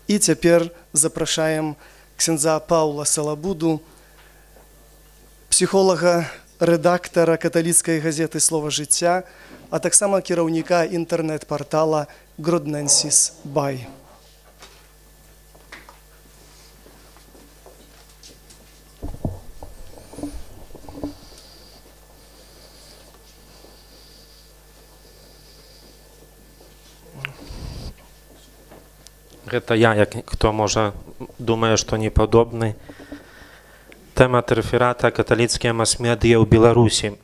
І цяпер запрашаем ксяндза Паўла Салабуду, псіхолага, рэдактара каталіцкай газеты «Слова жыцця», а таксама кіраўніка інтэрнэт-партала «Гродненсіс Бай». Гэта я, хто можа думае, што не падобны. Тэмат рэферата каталіцкія мас-медыі ў Беларусі.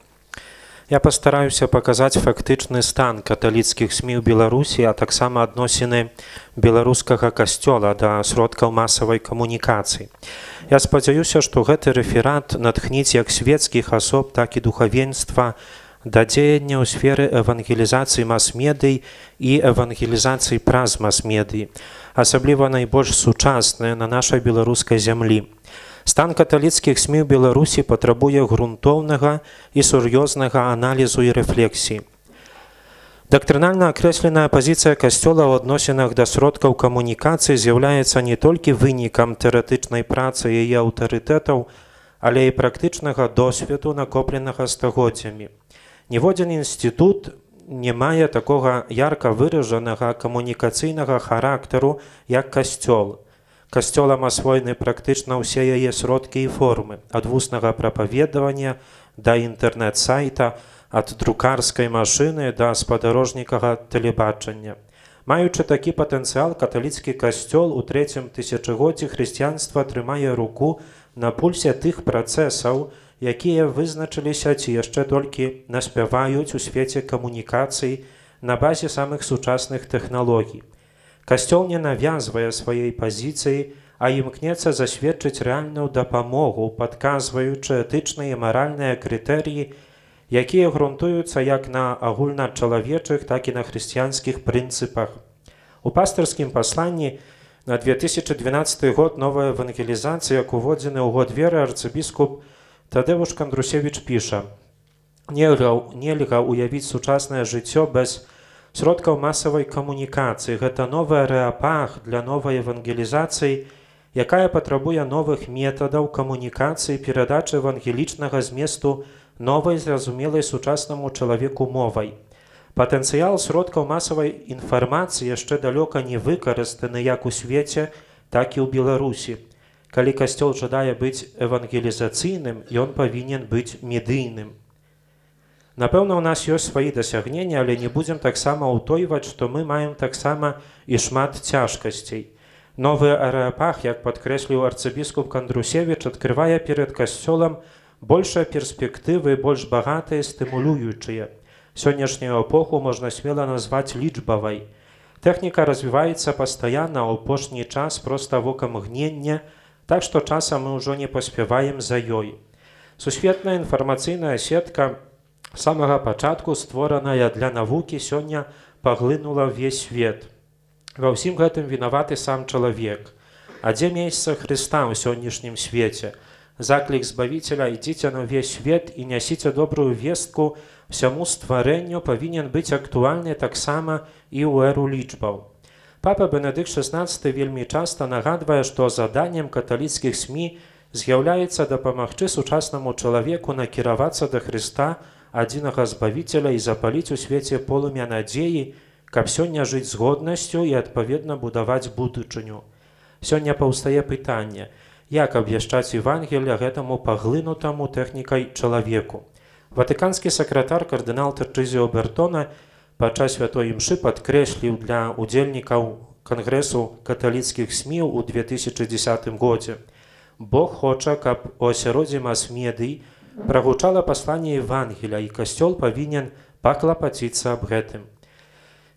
Я пастараюся паказаць фактычны стан каталіцкіх СМІ ў Беларусі, а таксама адносіны беларускага касцёла да сродкаў масавай камунікацыі. Я спадзяюся, што гэты рэферат натхніць як свецкіх асоб, так і духавенства да дзеяння ў сферы евангелізацыі мас-медый і евангелізацыі праз мас-медыі, асабліва найбольш сучасныя на нашай беларускай зямлі. Стан каталіцкіх СМІ ў Беларусі патрабуе грунтоўнага і сур'ёзнага аналізу і рэфлексіі. Дактрынальна акрэсленая пазіцыя касцёла ў адносінах да сродкаў камунікацыі з'яўляецца не толькі вынікам тэарэтычнай працы яе аўтарытэтаў, але і практычнага досведу, накопленага стагоддзямі. Ніводзін інстытут не мае такога ярка выражанага камунікацыйнага характару, як касцёл. Касцёлам асвоены практычна ўсе яе сродкі і формы, ад вуснага прапаведавання да інтэрнэт-сайта, ад друкарскай машыны да спадарожнікага тэлебачання. Маючы такі патэнцыял, каталіцкі касцёл у трэцім тысячагоддзі хрысціянства трымае руку на пульсе тых працэсаў, якія вызначыліся ці яшчэ толькі наспяваюць у свеце камунікацый на базе самых сучасных тэхналогій. Касцёл не навязвае сваёй пазіцыі, а імкнецца засведчыць рэальную дапамогу, падказваючы этычныя і маральныя крытэрыі, якія грунтуюцца як на агульначалавечых, так і на хрысціянскіх прынцыпах. У пастырскім пасланні на 2012 год новая евангелізацыя, як уводзены ў год веры, арцыбіскуп Тадеуш Кандрусевіч піша: «Нельга уявіць сучаснае жыццё без сродкаў масавай камунікацыі. Гэта новая рэапах для новай евангелізацыі, якая патрабуе новых метадаў камунікацыі, перадачы евангелічнага зместу новай, зразумелай сучаснаму чалавеку мовай. Патэнцыял сродкаў масавай інфармацыі яшчэ далёка не выкарыстаны як у свеце, так і ў Беларусі. Калі касцёл жадае быць евангелізацыйным, ён павінен быць медыйным. Напэўна, у нас ёсць свае дасягненні, але не будзем таксама ўтойваць, што мы маем таксама і шмат цяжкасцей. Новы арэапах, як падкрэсліў арцыбіскуп Кандрусевіч, адкрывае перад касцёлам большыя перспектывы, больш багатыя, стымулюючыя. Сённяшнюю эпоху можна смела назваць лічбавай. Тэхніка развіваецца пастаянна, а ў апошні час проста вока мгнення, так што часам мы ўжо не паспяваем за ёй. Сусветная інфармацыйная сетка з самага пачатку, створаная для навукі, сёння паглынула ўвесь свет. Ва ўсім гэтым вінаваты сам чалавек. А дзе месца Хрыста ў сённяшнім свеце? Заклік Збавіцеля: «Ідзіце на ўвесь свет і нясіце добрую вестку ўсяму стварэнню» павінен быць актуальны таксама і ў эру лічбаў. Папа Бенедыкт XVI вельмі часта нагадвае, што заданнем каталіцкіх СМІ з'яўляецца дапамагчы сучаснаму чалавеку накіравацца да Хрыста, адзінага Збавіцеля, і запаліць у свеце полымя надзеі, каб сёння жыць з годнасцю і адпаведна будаваць будучыню. Сёння паўстае пытанне: як абвяшчаць Евангелле гэтаму паглынутаму тэхнікай чалавеку? Ватыканскі сакратар кардынал Тарчызіо Бертона падчас святой імшы падкрэсліў для удзельнікаў Кангрэсу каталіцкіх СМІ ў 2010 годзе: «Бог хоча, каб у асяроддзі мас-медый прагучала пасланне Евангелля, і касцёл павінен паклапаціцца аб гэтым».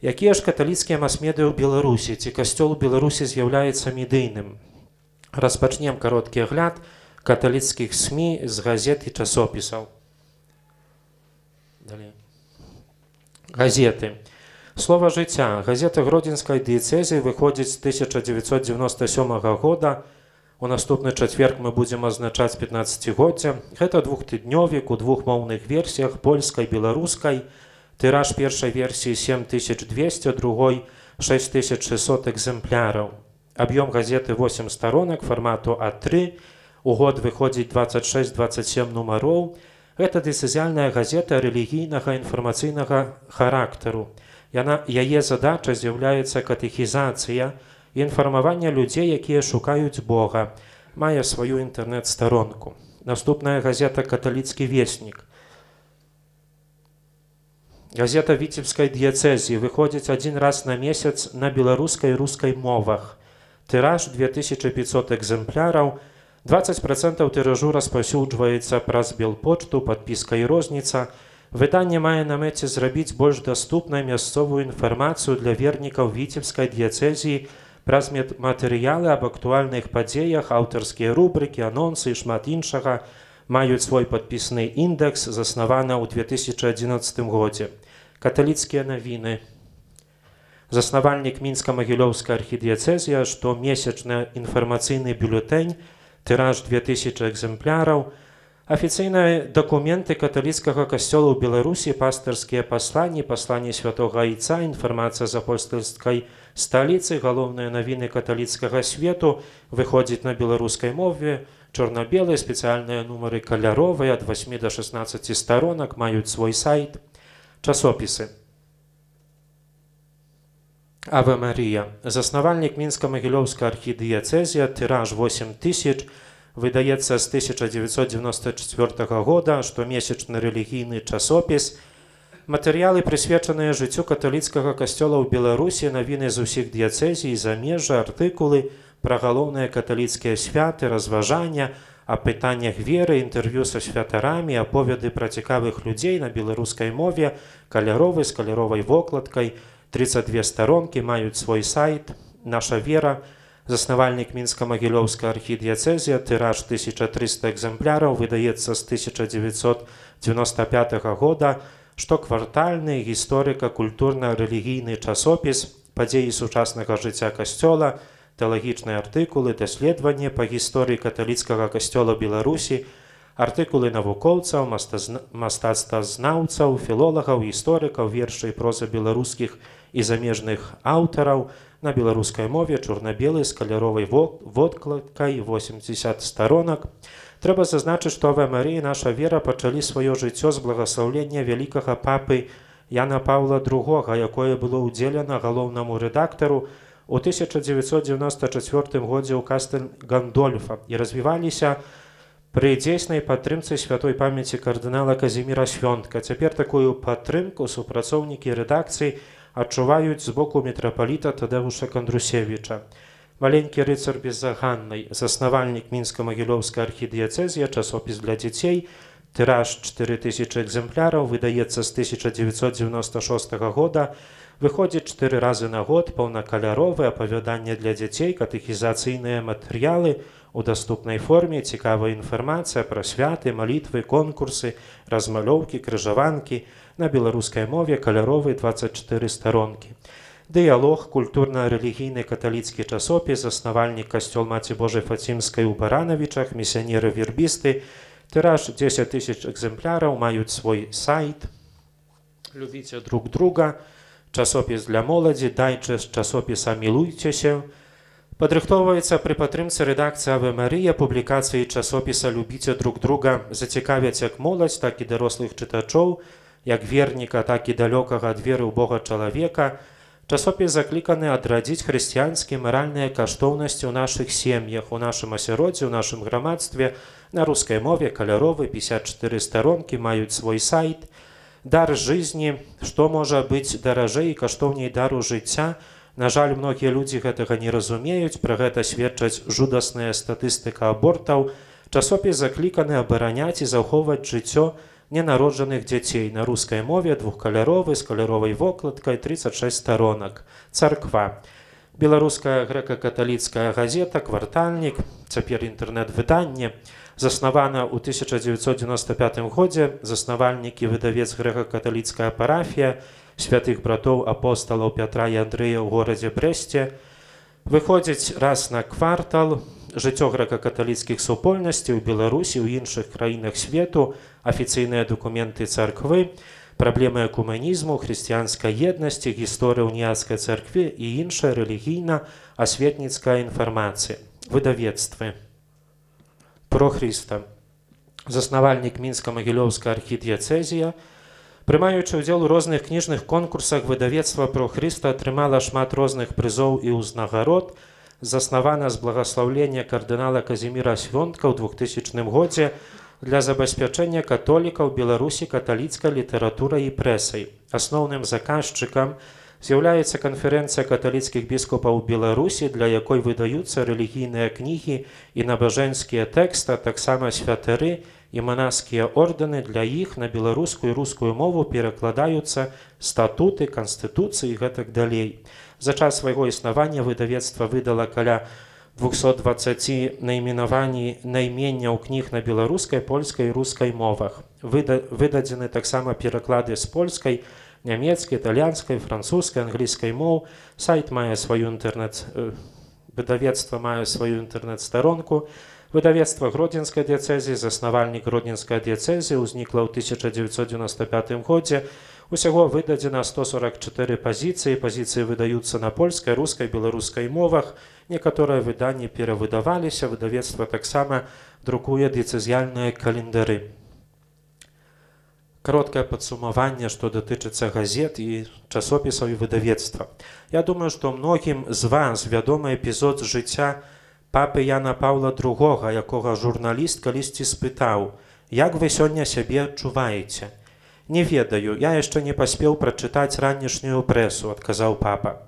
Якія ж каталіцкія мас-медыі ў Беларусі? Ці касцёл у Беларусі з'яўляецца медыйным? Распачнем кароткі агляд каталіцкіх СМІ з газет і часопісаў. Газеты. «Слова жыцця». Газета Гродзенскай дыяцэзіі выходзіць з 1997 года. У наступны чацверг мы будзем адзначаць 15-годдзе. Гэта двухтыднёвік у двухмоўных версіях, польскай, беларускай. Тыраж першай версіі 7200, другой 6600 экземпляраў. Аб'ём газеты 8 старонак фармату А3. У год выходзіць 26-27 нумароў. Гэта дыцызіяльная газета рэлігійнага інфармацыйнага характару. Яе задача з'яўляецца катэхізацыя і інфармаванне людзей, якія шукаюць Бога. Мае сваю інтэрнэт-старонку. Наступная газета «Каталіцкі веснік». Газета Віцебскай дыяцэзіі выходзіць адзін раз на месяц на беларускай і рускай мовах. Тыраж 2500 экземпляраў. 20% тыражу распаўсюджваецца праз белпочту, падпіска і розніца. Выданне мае на мэце зрабіць больш даступнай мясцовую інфармацыю для вернікаў Віцебскай дыяцэзіі праз матэрыялы аб актуальных падзеях, аўтарскія рубрыкі, анонсы і шмат іншага. Маюць свой падпісны індэкс, заснавана ў 2011 годзе. Каталіцкія навіны. Заснавальнік Мінска-Магілёўская архідыяцэзія, штомесячны інфармацыйны бюлетэнь, тыраж 2000 экземпляраў, афіцыйныя дакументы каталіцкага касцёла ў Беларусі, пастырскія пасланні, пасланні святога Айца, інфармацыя з апостальскай сталіцы, галоўныя навіны каталіцкага свету, выходзіць на беларускай мове, чорна-белыя, спецыяльныя нумары каляровыя, ад 8 до 16 старонак, маюць свой сайт. Часопісы. Аве Марія. Заснавальнік Мінска-Магілёўская архідыяцэзія, тыраж 8000, выдаецца з 1994 года, штомесячны рэлігійны часопіс. Матэрыялы, прысвечаныя жыццю каталіцкага касцёла ў Беларусі, навіны з усіх дыяцэзій, замежжа, артыкулы пра галоўныя каталіцкія святы, разважання, аб пытаннях веры, інтэрв'ю са святарамі, аповеды пра цікавых людзей на беларускай мове, каляровы з каляровай вокладкай, 32 старонкі, маюць свой сайт. Наша вера. Заснавальнік Мінска-Магілёўская архідыяцэзія, тыраж 1300 экземпляраў, выдаецца з 1995 года, штоквартальны гісторыка-культурна-рэлігійны часопіс, падзеі сучаснага жыцця касцёла, тэалагічныя артыкулы, даследаванні па гісторыі каталіцкага касцёла Беларусі, артыкулы навукоўцаў, мастацтвазнаўцаў, філолагаў, гісторыкаў, вершы і проза беларускіх і замежных аўтараў на беларускай мове, чорна-белы з каляровай водкладкай, 80 старонак. Трэба зазначыць, што Аве Марія і наша вера пачалі сваё жыццё з благаслаўлення вялікага папы Яна Паўла II, якое было ўдзелена галоўнаму рэдактару у 1994 годзе ў Кастэль Гандольфа і развіваліся пры дзейснай падтрымцы святой памяці кардынала Казіміра Свёнтка. Цяпер такую падтрымку супрацоўнікі рэдакцыі адчуваюць з боку мітрапаліта Тадэвуша Кандрусевіча. Маленькі рыцар беззаганнай. Заснавальнік Мінска-Магілёўская архідыяцэзія, часопіс для дзяцей, тыраж 4000 экземпляраў, выдаецца з 1996 года, выходзіць 4 разы на год, паўнакаляровы, апавяданне для дзяцей, катэхізацыйныя матэрыялы у даступнай форме, цікавая інфармацыя пра святы, малітвы, конкурсы, размалёўкі, крыжаванкі, на беларускай мове, каляровы, 24 старонкі. Дыялог, культурна-рэлігійны каталіцкі часопіс, заснавальнік касцёл Маці Божай Фацімскай у Баранавічах, місіянеры-вербісты, тыраж 10 000 экземпляраў, маюць свой сайт. Любіце друг друга, часопіс для моладзі, дайджэст часопіса «Мілуйцеся». Падрыхтоўваецца пры падтрымцы рэдакцыі Аве Марія, публікацыі часопіса «Любіце друг друга» зацікавяць як моладзь, так і дарослых чытачоў, як верніка, так і далёкага ад веры ў Бога чалавека. Часопіс закліканы адрадзіць хрысціянскія маральныя каштоўнасці ў нашых сем'ях, у нашым асяроддзі, у нашым грамадстве. На рускай мове, каляровы, 54 старонкі, маюць свой сайт. Дар жизни, што можа быць даражэй і каштоўней дару жыцця. На жаль, многія людзі гэтага не разумеюць, пра гэта сведчаць жудасная статыстыка абортаў. Часопіс закліканы абараняць і захоўваць жыццё ненароджаных дзяцей. На рускай мове, двухкаляровы, з каляровай вокладкай, 36 старонак. Царква. Беларуская грэка-каталіцкая газета, квартальнік, цяпер інтэрнэт-выданне. Заснавана ў 1995 годзе, заснавальнік і выдавец грэка-каталіцкая парафія святых братоў апосталаў Пятра і Андрэя ў горадзе Брэсце. Выходзіць раз на квартал. Жыццё грэка-каталіцкіх супольнасцей у Беларусі, у іншых краінах свету, афіцыйныя дакументы царквы. праблемы экумэнізму, хрысціянскай еднасці, гісторыя уніяцкай царквы і іншая рэлігійна-асветніцкая інфармацыя. Выдавецтвы. Про Хрыста. Заснавальнік Мінска-Магілёўская архідыяцэзія. Прымаючы ўдзел у розных кніжных конкурсах, выдавецтва Про Хрыста атрымала шмат розных прызоў і ўзнагарод. Заснавана з благаслаўлення кардынала Казіміра Свёнтка ў 2000 годзе для забеспячэння католікаў Беларусі каталіцкай літаратурай і прэсай. Асноўным заказчыкам з'яўляецца канферэнцыя каталіцкіх біскупаў Беларусі, для якой выдаюцца рэлігійныя кнігі і набажэнскія тэксты, а таксама святары і манаскія ордэны. Для іх на беларускую і рускую мову перакладаюцца статуты, канстытуцыі і гэтак далей. За час свайго існавання выдавецтва выдала каля 220 найменняў кніг на беларускай, польскай і рускай мовах. Выдадзены таксама пераклады з польскай, нямецкай, італьянскай, французскай, англійскай моў. Сайт мае сваю выдавецтва мае сваю інтэрнэт-старонку. Выдавецтва Гродзенскай дыяцэзіі, заснавальнік Гродзенскай дыяцэзіі, узнікла ў 1995 годзе. Усяго выдадзена 144 пазіцыі. Пазіцыі выдаюцца на польскай, рускай, беларускай мовах. Некаторыя выданні перавыдаваліся. Выдавецтва таксама друкуе дыяцэзіяльныя календары. Кароткае падсумаванне, што датычыцца газет і часопісаў і выдавецтва. Я думаю, што многім з вас вядомы эпізод з жыцця папы Яна Паўла II, якога журналіст калісьці спытаў: «Як вы сёння сябе адчуваеце?» «Не ведаю, я яшчэ не паспеў прачытаць ранішнюю прэсу», – адказаў папа.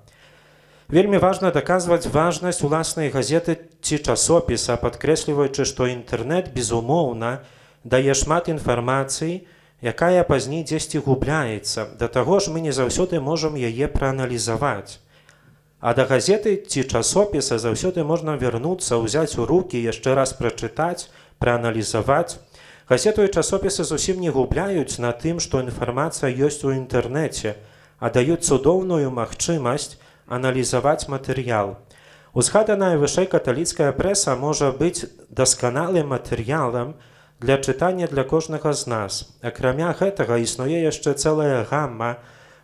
Вельмі важна даказваць важнасць уласнай газеты ці часопіса, падкрэсліваючы, што інтэрнэт, безумоўна, дае шмат інфармацыі, якая пазней дзесьці губляецца. Да таго ж мы не заўсёды можам яе прааналізаваць. А да газеты ці часопіса заўсёды можна вярнуцца, ўзяць у рукі, яшчэ раз прачытаць, прааналізаваць. Газету і часопісы зусім не губляюць на тым, што інфармацыя ёсць у інтэрнэце, а даюць цудоўную магчымасць аналізаваць матэрыял. Узгаданая вышэй каталіцкая прэса можа быць дасканалым матэрыялам для чытання для кожнага з нас. Акрамя гэтага існуе яшчэ цэлая гамма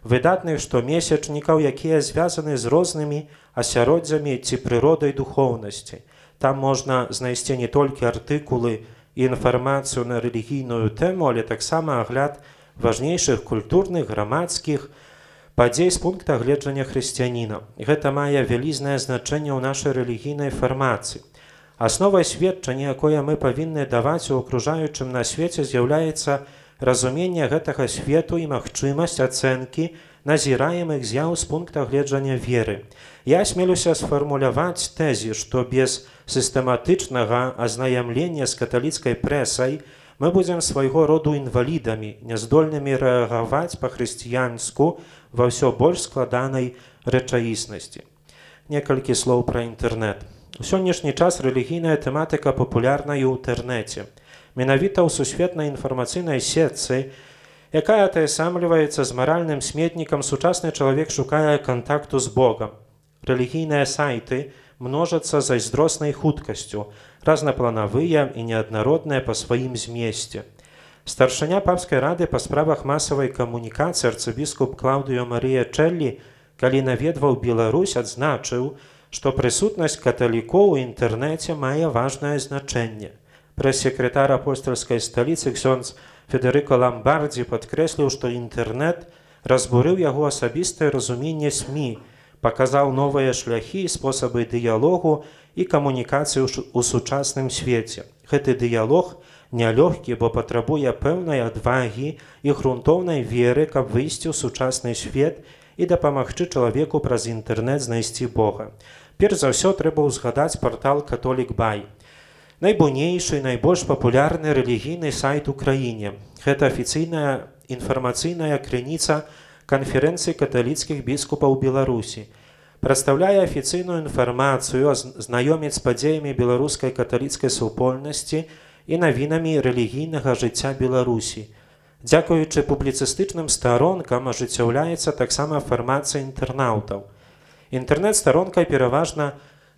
выдатных штомесячнікаў, якія звязаны з рознымі асяроддзямі ці прыродай духоўнасці. Там можна знайсці не толькі артыкулы і інфармацыю на рэлігійную тэму, але таксама агляд важнейшых культурных, грамадскіх падзей з пункта гледжання хрысціяніна. Гэта мае вялізнае значэнне ў нашай рэлігійнай фармацыі. Асновай сведчання, якое мы павінны даваць у акружаючым на свеце, з'яўляецца разуменне гэтага свету і магчымасць ацэнкі назіраемых з'яў з пункта гледжання веры. Я асмелюся сфармуляваць тэзіс, што без сістэматычнага азнаямлення з каталіцкай прэсай мы будзем свайго роду інвалідамі, няздольнымі рэагаваць па-хрысціянску ва ўсё больш складанай рэчаіснасці. Некалькі слоў пра інтэрнэт. У сённяшні час рэлігійная тэматыка папулярна і ў інтэрнэце. Менавіта ў сусветнай інфармацыйнай сетцы, якая атаясамліваецца з маральным сметнікам, сучасны чалавек шукае кантакту з Богам. Рэлігійныя сайты множацца зайздроснай хуткасцю, разнапланавыя і неаднародныя па сваім змесце. Старшыня папскай рады па справах масавай камунікацыі арцыбіскуп Клаўдыё Марыя Чэллі, калі наведваў Беларусь, адзначыў, што прысутнасць каталікоў у інтэрнэце мае важнае значэнне. Прэс-секретар апостальскай сталіцы ксёндз Федэрыка Ламбардзі падкрэсліў, што інтэрнэт разбурыў яго асабістае разуменне СМІ, паказаў новыя шляхі і спосабы дыялогу і камунікацыі ў сучасным свеце. Гэты дыялог нялёгкі, бо патрабуе пэўнай адвагі і грунтоўнай веры, каб выйсці ў сучасны свет і дапамагчы чалавеку праз інтэрнэт знайсці Бога. Перш за ўсё трэба ўзгадаць партал «Католік Бай». Найбуйнейшы і найбольш папулярны рэлігійны сайт у краіне. Гэта афіцыйная інфармацыйная крыніца канферэнцыі каталіцкіх біскупаў Беларусі. Прадстаўляе афіцыйную інфармацыю, знаёміць з падзеямі беларускай каталіцкай супольнасці і навінамі рэлігійнага жыцця Беларусі. Дзякуючы публіцыстычным старонкам ажыццяўляецца таксама фармацыя інтэрнаўтаў. Інтэрнэт-старонкай пераважна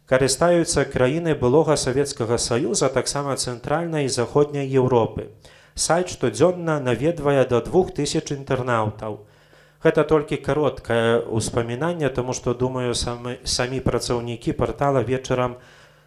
карыстаюцца краіны былога Савецкага Саюза, таксама цэнтральнай і заходняй Еўропы. Сайт штодзённа наведвае да 2000 інтэрнаўтаў. Гэта толькі кароткае ўспамінанне, таму што, думаю, самі працаўнікі партала вечарам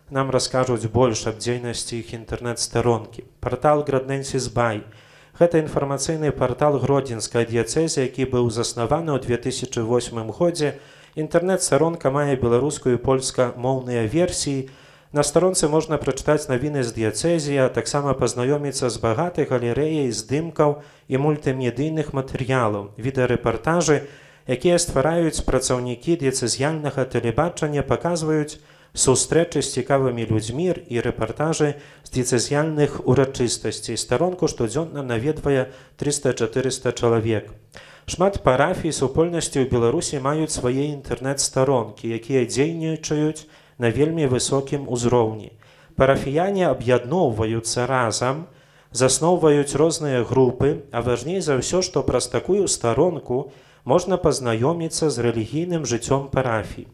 нам раскажуць больш аб дзейнасці іх інтэрнэт-старонкі. Партал Градненсіс Бай. Гэта інфармацыйны партал Гродзенскай дыяцэзі, які быў заснаваны ў 2008 годзе. Інтэрнэт-старонка мае беларускую і польскамоўныя версіі. На старонцы можна прачытаць навіны з дыяцэзі, а таксама пазнаёміцца з багатай галерэяй здымкаў і мультымедыйных матэрыялаў, відэарэпартажы, якія ствараюць працаўнікі дыяцэзіяльнага тэлебачання, паказваюць сустрэчы з цікавымі людзьмі і рэпартажы з дыяцэзіяльных урачыстасцей. Старонку штодзённа наведвае 300-400 чалавек. Шмат парафій супольнасці ў Беларусі маюць свае інтэрнэт-старонкі, якія дзейнічаюць на вельмі высокім узроўні. Парафіяне аб'ядноўваюцца разам, засноўваюць розныя групы, а важней за ўсё, што праз такую старонку можна пазнаёміцца з рэлігійным жыццём парафій.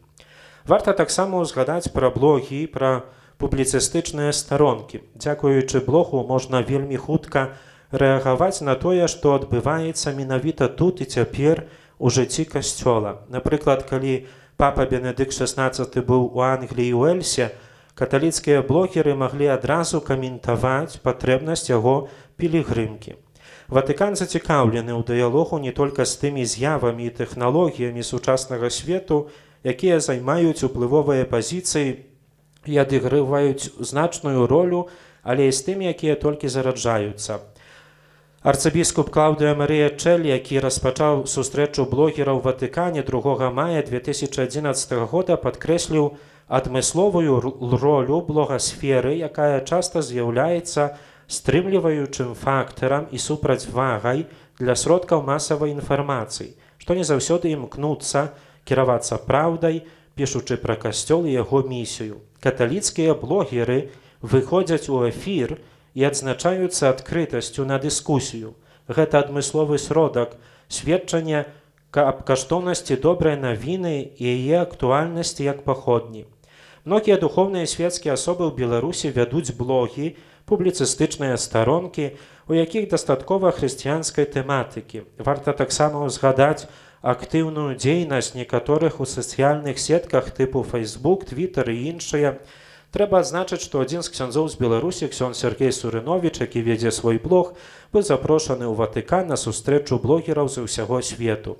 Варта таксама ўзгадаць пра блогі і пра публіцыстычныя старонкі. Дзякуючы блогу можна вельмі хутка рэагаваць на тое, што адбываецца менавіта тут і цяпер у жыцці касцёла. Напрыклад, калі папа Бенедыкт XVI быў у Англіі і Уэльсе, каталіцкія блогеры маглі адразу каментаваць патрэбнасць яго пілігрымкі. Ватыкан зацікаўлены ў дыялогу не толькі з тымі з'явамі і тэхналогіямі сучаснага свету, якія займаюць уплывовыя пазіцыі і адыгрываюць значную ролю, але і з тымі, якія толькі зараджаюцца. Арцыбіскуп Клаўдыя Марыя Чэлі, які распачаў сустрэчу блогераў у Ватыкане 2 мая 2011 года, падкрэсліў адмысловую ролю блогасферы, якая часта з'яўляецца стрымліваючым фактарам і супрацьвагай для сродкаў масавай інфармацыі, што не заўсёды імкнуцца кіравацца праўдай, пішучы пра касцёл і яго місію. Каталіцкія блогеры выходзяць у эфір і адзначаюцца адкрытасцю на дыскусію. Гэта адмысловы сродак сведчання аб каштоўнасці добрай навіны і яе актуальнасці як паходні. Многія духоўныя і свецкія асобы ў Беларусі вядуць блогі, публіцыстычныя старонкі, у якіх дастаткова хрысціянскай тэматыкі. Варта таксама ўзгадаць актыўную дзейнасць некаторых у сацыяльных сетках тыпу Facebook, Twitter і іншыя. Трэба адзначыць, што адзін з ксяндзоў з Беларусі, ксёндз Сергей Сурыновіч, які вядзе свой блог, быў запрошаны ў Ватыкан на сустрэчу блогераў з усяго свету.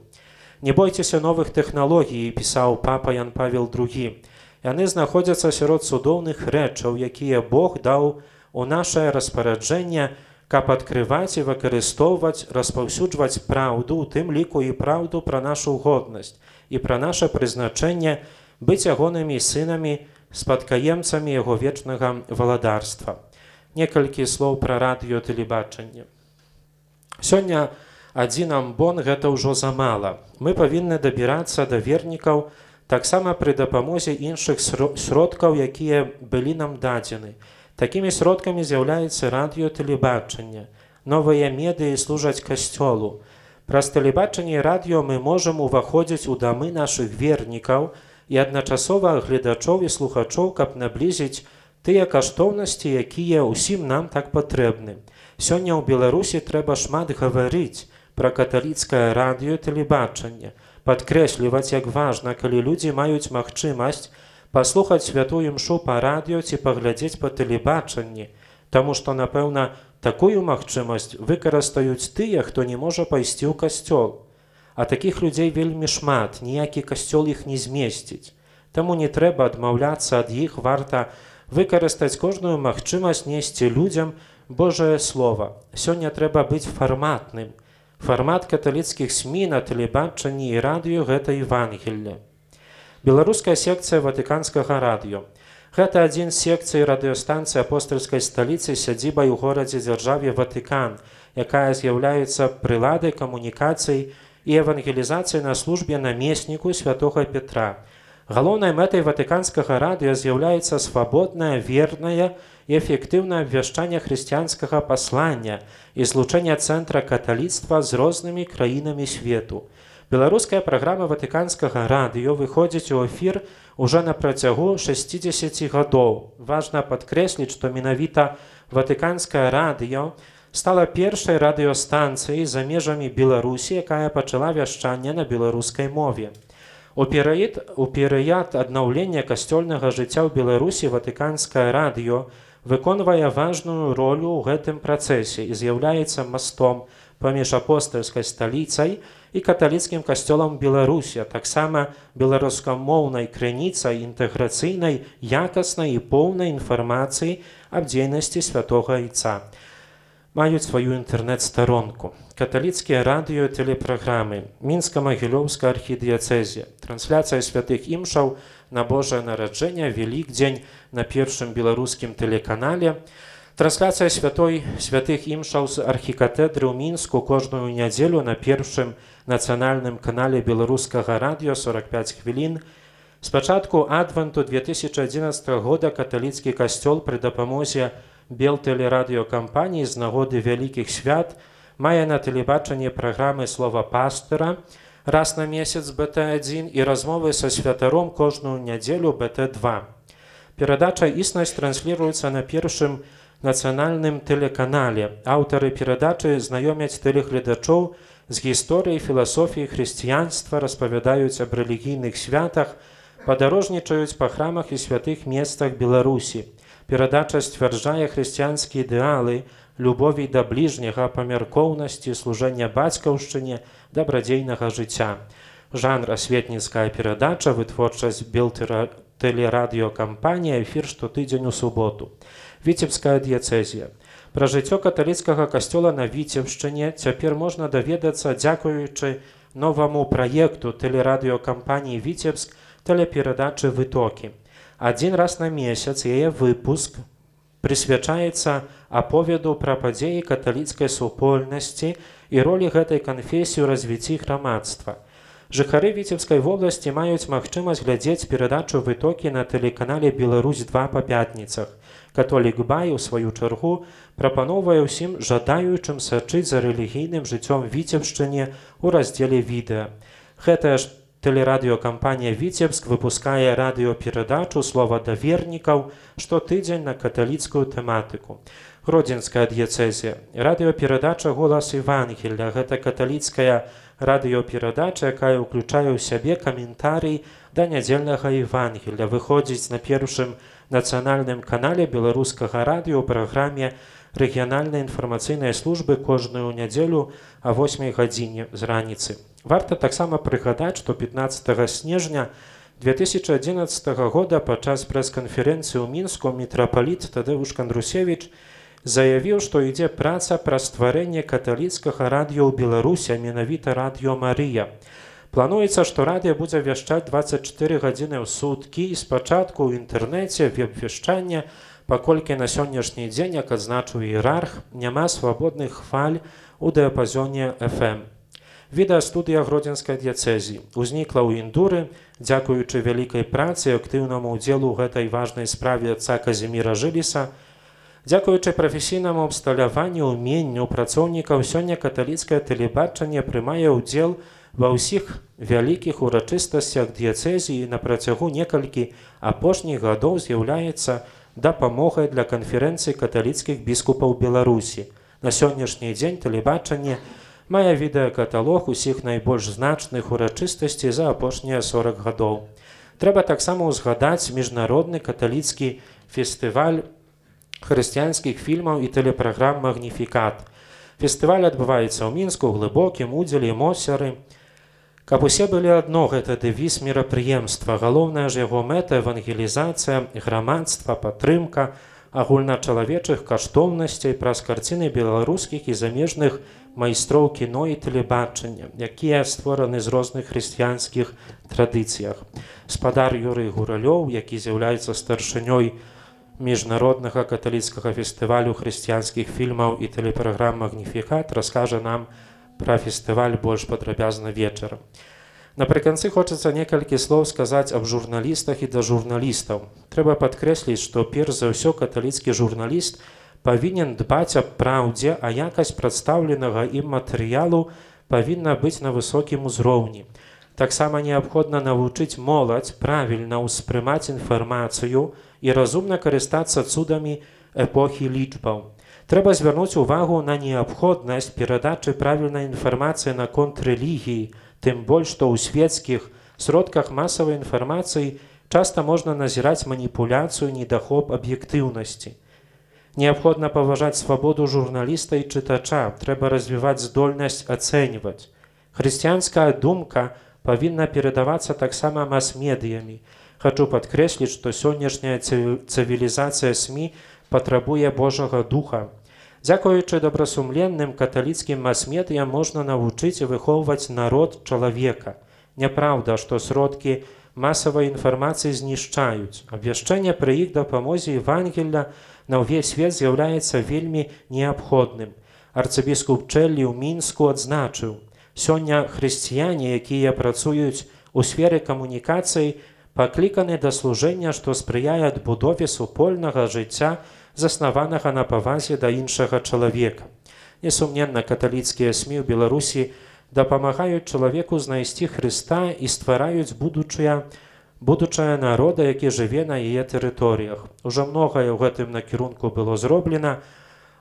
«Не бойцеся новых тэхналогій», пісаў папа Ян Павел II. Яны знаходзяцца сярод цудоўных рэчаў, якія Бог даў у нашае распараджэнне, каб адкрываць і выкарыстоўваць, распаўсюджваць праўду, у тым ліку і праўду пра нашу годнасць і пра наша прызначэнне быць ягонымі сынамі, спадкаемцамі яго вечнага валадарства. Некалькі слоў пра радыё-тэлебачанне. Сёння адзін амбон гэта ўжо замала. Мы павінны дабірацца да вернікаў таксама пры дапамозе іншых сродкаў, якія былі нам дадзены. Такімі сродкамі з'яўляецца радыё-тэлебачанне. Новыя медыі служаць касцёлу. Праз тэлебачанне і радыё мы можам уваходзіць у дамы нашых вернікаў і адначасова гледачоў і слухачоў, каб наблізіць тыя каштоўнасці, якія ўсім нам так патрэбны. Сёння ў Беларусі трэба шмат гаварыць пра каталіцкае радыё і тэлебачанне, падкрэсліваць, як важна, калі людзі маюць магчымасць паслухаць святую імшу па радыё ці паглядзець па тэлебачанні, таму што, напэўна, такую магчымасць выкарыстаюць тыя, хто не можа пайсці ў касцёл. А такіх людзей вельмі шмат, ніякі касцёл іх не змесціць. Таму не трэба адмаўляцца ад іх, варта выкарыстаць кожную магчымасць несці людзям Божае Слова. Сёння трэба быць фарматным. Фармат каталіцкіх СМІ на тэлебачанні і радыё – гэта Евангелле. Беларуская секцыя Ватыканскага радыё. Гэта адзін з секцый радыёстанцыі апостальскай сталіцы сядзібай у горадзе-дзяржаве Ватыкан, якая з'яўляецца прыладай камунікацый і евангелізацыі на службе намесніку святога Петра. Галоўнай мэтай Ватыканскага радыё з'яўляецца свабоднае, вернае і эфектыўнае абвяшчанне хрысціянскага паслання і злучэнне цэнтра каталіцтва з рознымі краінамі свету. Беларуская праграма Ватыканскага радыё выходзіць у эфір уже на працягу 60 гадоў. Важна падкрэсліць, што менавіта Ватыканскае радыё стала першай радыёстанцыяй за межамі Беларусі, якая пачала вяшчанне на беларускай мове. У перыяд аднаўлення касцёльнага жыцця ў Беларусі Ватыканскае радыё выконвае важную ролю ў гэтым працэсе і з'яўляецца мастом паміж апостальскай сталіцай і каталіцкім касцёлам Беларусі, а таксама беларускамоўнай крыніцай інтэграцыйнай, якаснай і поўнай інфармацыі аб дзейнасці святога Айца. Маюць сваю інтэрнэт-старонку. Каталіцкія радыё і тэлепраграмы, Мінска-Магілёўская архідыяцэзія, трансляцыя святых імшаў на Божае нараджэнне, Велікдзень на першым беларускім тэлеканале, трансляцыя святых імшаў з архікатэдры ў Мінску кожную нядзелю на першым нацыянальным канале беларускага радыё 45 хвілін. З пачатку адвенту 2011 года каталіцкі касцёл пры дапамозе Белтэлерадыёкампаніі з нагоды вялікіх свят мае на тэлебачанні праграмы «Слова пастыра» раз на месяц БТ1 і размовы са святаром кожную нядзелю БТ2. Перадача «Існасць» трансліруецца на першым нацыянальным тэлеканале. Аўтары перадачы знаёмяць тэлегледачоў з гісторыяй, філасофіяй хрысціянства, распавядаюць аб рэлігійных святах, падарожнічаюць па храмах і святых месцах Беларусі. Перадача сцвярджае хрысціянскія ідэалы, любові да бліжняга, памяркоўнасці, служэння бацькаўшчыне, дабрадзейнага жыцця. Жанр асветніцкая перадача, вытворчасць Белтэлерадыёкампанія, эфір штотыдзень у суботу. Віцебская дыяцэзія. Пра жыццё каталіцкага касцёла на Віцебшчыне цяпер можна даведацца дзякуючы новаму праекту тэлерадыёкампаніі «Віцебск» тэлеперадачы «Вытокі». Адзін раз на месяц яе выпуск прысвячаецца аповеду пра падзеі каталіцкай супольнасці і ролі гэтай канфесіі ў развіцці грамадства. Жыхары Віцебскай вобласці маюць магчымасць глядзець перадачу «Вытокі» на тэлеканале «Беларусь-2» па пятніцах. Католік Бай, у сваю чаргу, прапаноўвае ўсім жадаючым сачыць за рэлігійным жыццём Віцебшчыне ў раздзеле «Відэа». Гэтая ж тэлерадыёкампанія «Віцебск» выпускае радыёперадачу «Слова да вернікаў» штотыдзень на каталіцкую тэматыку. Гродзенская дыяцэзія. Радыёперадача «Голас Евангелля» – гэта каталіцкая радыёперадача, якая ўключае ў сябе каментарый да нядзельнага Евангелля, выходзіць на першым нацыянальным канале беларускага радыё ў праграме рэгіянальнай інфармацыйнай службы кожную нядзелю а 8 гадзіне з раніцы. Варта таксама прыгадаць, што 15 снежня 2011 года падчас прэс-канферэнцыі ў Мінску мітрапаліт Тадэуш Кандрусевіч заявіў, што ідзе праца пра стварэнне каталіцкага радыё ў Беларусі, а менавіта радыё «Марыя». Плануецца, што радыё будзе вяшчаць 24 гадзіны ў суткі і спачатку ў інтэрнэце веб-вяшчання, паколькі на сённяшні дзень, як адзначыў іерарх, няма свабодных хваль у дыяпазоне FM. Відэастудыя Гродзенскай дыяцэзіі узнікла ў Індуры, дзякуючы вялікай працы і актыўнаму ўдзелу ў гэтай важнай справе отца Казіміра Жыліса. Дзякуючы прафесійнаму абсталяванню, уменню працоўнікаў, сёння каталіцкае тэлебачанне прымае ўдзел ва ўсіх вялікіх урачыстасцях дыяцэзіі на працягу некалькі апошніх гадоў з'яўляецца дапамогай для канферэнцыі каталіцкіх біскупаў Беларусі. На сённяшні дзень тэлебачанне мае відэакаталог усіх найбольш значных урачыстасцей за апошнія 40 гадоў. Трэба таксама ўзгадаць міжнародны каталіцкі фестываль хрысціянскіх фільмаў і тэлепраграм «Магніфікат». Фестываль адбываецца ў Мінску, Глыбокім, Удзеле, Мосяры. Каб усе былі адно, гэта дэвіз мерапрыемства. Галоўная ж яго мэта – евангелізацыя, грамадства, падтрымка агульначалавечых каштоўнасцей праз карціны беларускіх і замежных майстроў кіно і тэлебачання, якія створаны з розных хрысціянскіх традыцыях. Спадар Юрый Гуралёў, які з'яўляецца старшынёй міжнароднага каталіцкага фестывалю хрысціянскіх фільмаў і тэлепраграм «Магніфікат», раскажа нам пра фестываль больш падрабязна вечарам. Напрыканцы хочацца некалькі слоў сказаць аб журналістах і да журналістаў. Трэба падкрэсліць, што перш за ўсё каталіцкі журналіст павінен дбаць аб праўдзе, а якасць прадстаўленага ім матэрыялу павінна быць на высокім узроўні. Таксама неабходна навучыць моладзь правільна ўспрымаць інфармацыю і разумна карыстацца цудамі эпохі лічбаў. Трэба звярнуць увагу на неабходнасць перадачы правільнай інфармацыі наконт рэлігіі, тым больш, што ў свецкіх сродках масавай інфармацыі часта можна назіраць маніпуляцыю, недахоп аб'ектыўнасці. Неабходна паважаць свабоду журналіста і чытача, трэба развіваць здольнасць ацэньваць. Хрысціянская думка павінна перадавацца таксама мас-медыямі. Хачу падкрэсліць, што сённяшняя цывілізацыя СМІ патрабуе Божага духа. Дзякуючы добрасумленным каталіцкім мас-медыям можна навучыць і выхоўваць народ чалавека. Няпраўда, што сродкі масавай інфармацыі знішчаюць. Абвяшчэнне пры іх дапамозе Евангелля на ўвесь свет з'яўляецца вельмі неабходным. Арцыбіскуп Чэллі ў Мінску адзначыў: сёння хрысціяне, якія працуюць у сферы камунікацый, пакліканы да служэння, што спрыяе адбудове супольнага жыцця, заснаванага на павазе да іншага чалавека. Несумненна, каталіцкія СМІ ў Беларусі дапамагаюць чалавеку знайсці Хрыста і ствараюць будучае народа, які жыве на яе тэрыторыях. Ужо многае ў гэтым накірунку было зроблена,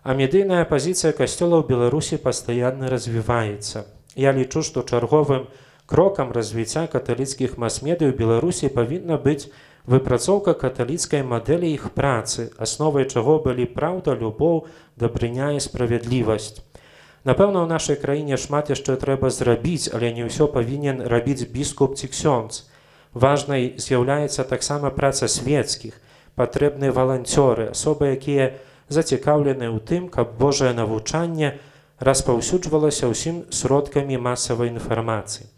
а медыйная пазіцыя касцёла ў Беларусі пастаянна развіваецца. Я лічу, што чарговым крокам развіцця каталіцкіх мас-медый у Беларусі павінна быць выпрацоўка каталіцкай мадэлі іх працы, асновай чаго былі праўда, любоў, дабрыня і справядлівасць. Напэўна, у нашай краіне шмат яшчэ трэба зрабіць, але не ўсё павінен рабіць біскуп ці ксёндз. Важнай з'яўляецца таксама праца свецкіх, патрэбны валанцёры, асобы, якія зацікаўлены ў тым, каб Божае навучанне распаўсюджвалася ўсім сродкамі масавай інфармацыі.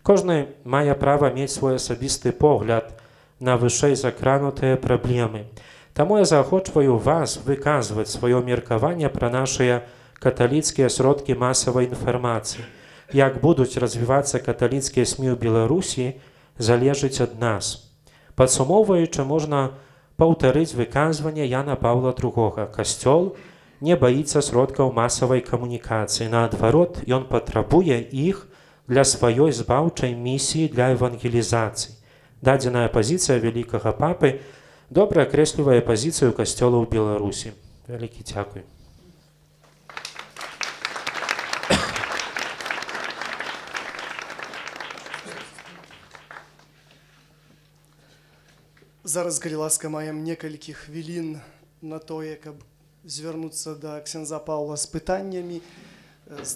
Кожны мае права мець свой асабісты погляд на вышэй закранутыя праблемы. Таму я заахвочваю вас выказваць сваё меркаванне пра нашыя каталіцкія сродкі масавай інфармацыі. Як будуць развівацца каталіцкія СМІ ў Беларусі, залежыць ад нас. Падсумоўваючы, можна паўтарыць выказванне Яна Паўла II. Касцёл не баіцца сродкаў масавай камунікацыі. Наадварот, ён патрабуе іх для сваёй збаўчай місіі для евангелізацыі. Дадзеная пазіцыя вялікага папы добра акрэслівае пазіцыю касцёла ў Беларусі. Вялікі дзякуй. Зараз, калі ласка, маем некалькі хвілін на тое, каб звярнуцца да ксяндза Паўла з пытаннямі.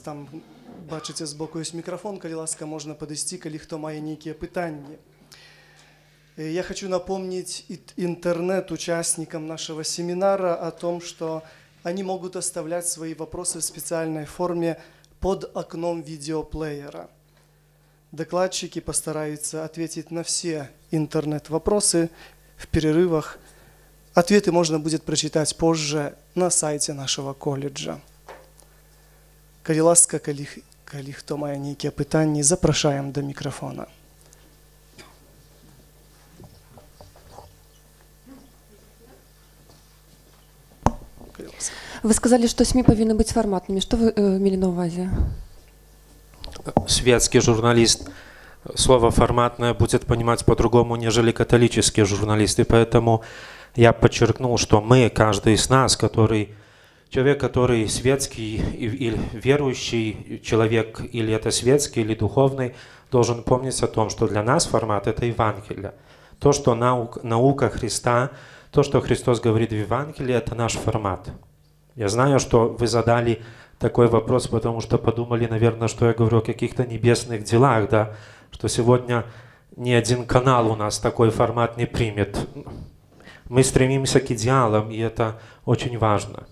Там, бачыце, збоку ёсць мікрафон, калі ласка, можна падысці, калі хто мае нейкія пытанні. Я хочу напомнить интернет-участникам нашего семинара о том, что они могут оставлять свои вопросы в специальной форме под окном видеоплеера. Докладчики постараются ответить на все интернет-вопросы в перерывах. Ответы можно будет прочитать позже на сайте нашего колледжа. Калі ласка, калі хто мае нейкія пытанні, запрашаем до микрофона. Вы сказали, что СМИ повинны быть форматными. Что вы имели на увазе? Светский журналист слово «форматное» будет понимать по-другому, нежели католические журналисты. Поэтому я подчеркнул, что мы, каждый из нас, человек, который светский или верующий человек, или это светский, или духовный, должен помнить о том, что для нас формат – это Евангелие. То, что наука Христа, то, что Христос говорит в Евангелии, это наш формат. Я знаю, что вы задали такой вопрос, потому что подумали, наверное, что я говорю о каких-то небесных делах, да, что сегодня ни один канал у нас такой формат не примет. Мы стремимся к идеалам, и это очень важно.